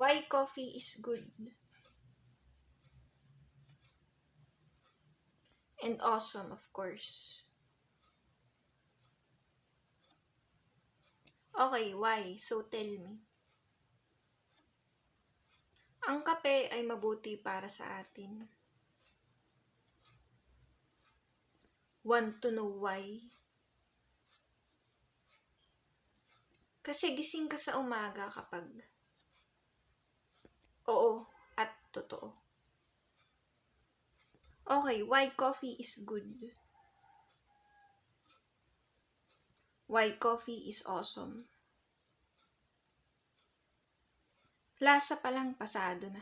Why coffee is good and awesome, of course. Okay, why? So tell me. Ang kape ay mabuti para sa atin. Want to know why? Kasi gising ka sa umaga kapag oo at totoo. Okay, why coffee is good? Why coffee is awesome? Lasa pa lang pasado na.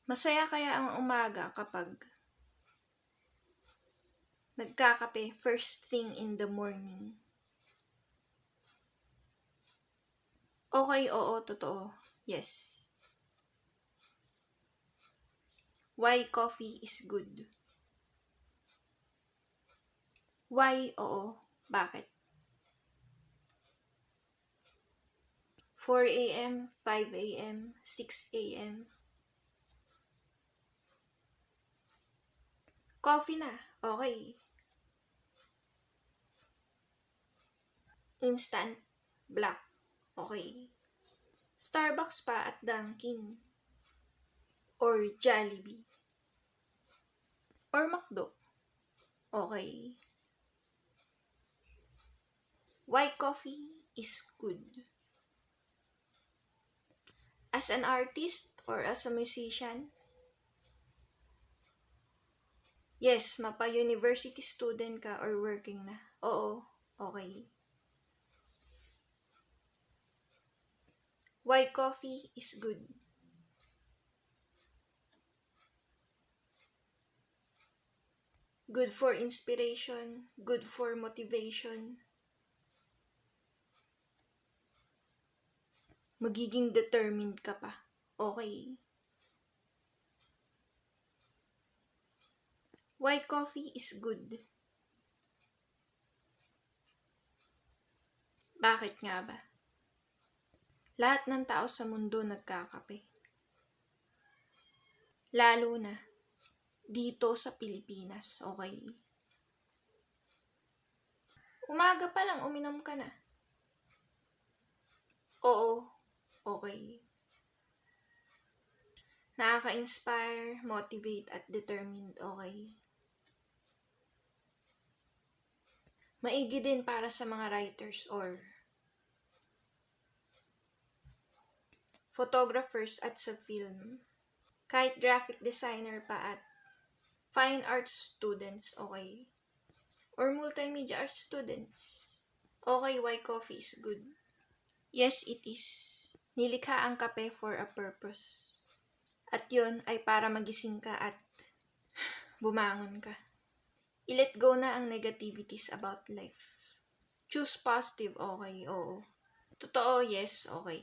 Masaya kaya ang umaga kapag nagkakape first thing in the morning. Okay, oo, totoo. Yes. Why coffee is good? Why oo? Bakit? 4 a.m., 5 a.m., 6 a.m. Coffee na. Okay. Instant. Black. Okay. Starbucks pa at Dunkin'. Or Jollibee. Or McDo. Okay. Why coffee is good? As an artist or as a musician? Yes, mapa-university student ka or working na. Oo, okay. Why coffee is good? Good for inspiration, good for motivation. Magiging determined ka pa. Okay. Why coffee is good? Bakit nga ba? Lahat ng tao sa mundo nagkakape. Lalo na dito sa Pilipinas, okay? Umaga pa lang uminom ka na. Oo, okay. Nakaka-inspire, motivate, at determined, okay? Maigi din para sa mga writers or photographers at sa film. Kahit graphic designer pa at fine arts students, okay? Or multimedia arts students. Okay, why coffee is good? Yes, it is. Nilikha ang kape for a purpose. At yon ay para magising ka at bumangon ka. I-let go na ang negativities about life. Choose positive, okay, oo. Totoo, yes, okay.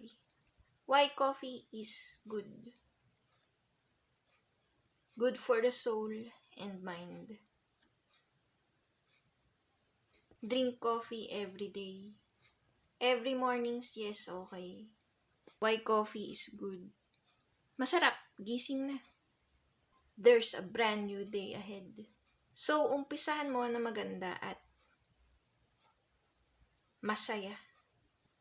Why coffee is good? Good for the soul and mind. Drink coffee every day. Every mornings, yes, okay. Why coffee is good? Masarap, gising na. There's a brand new day ahead. So, umpisahan mo na maganda at masaya.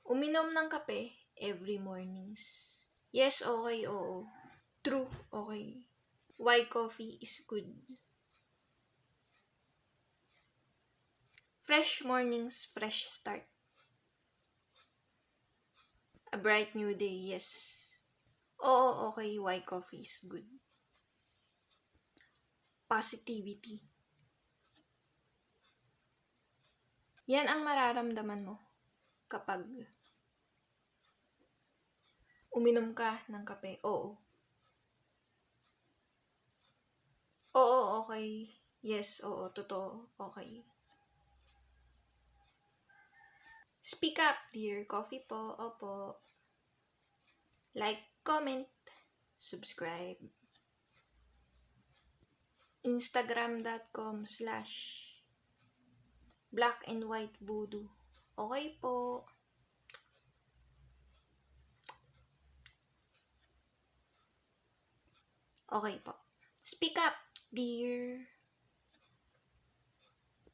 Uminom ng kape every mornings. Yes, okay, oo. True, okay. Why coffee is good? Fresh mornings, fresh start. A bright new day, yes. Oo, okay, why coffee is good? Positivity. Yan ang mararamdaman mo kapag uminom ka ng kape. Oo. Oo, okay. Yes, oo, totoo. Okay. Speak up, dear. Coffee po. Opo. Like, comment, subscribe. Instagram.com/blackandwhitevoodoo. Okay po. Okay po. Speak up, dear.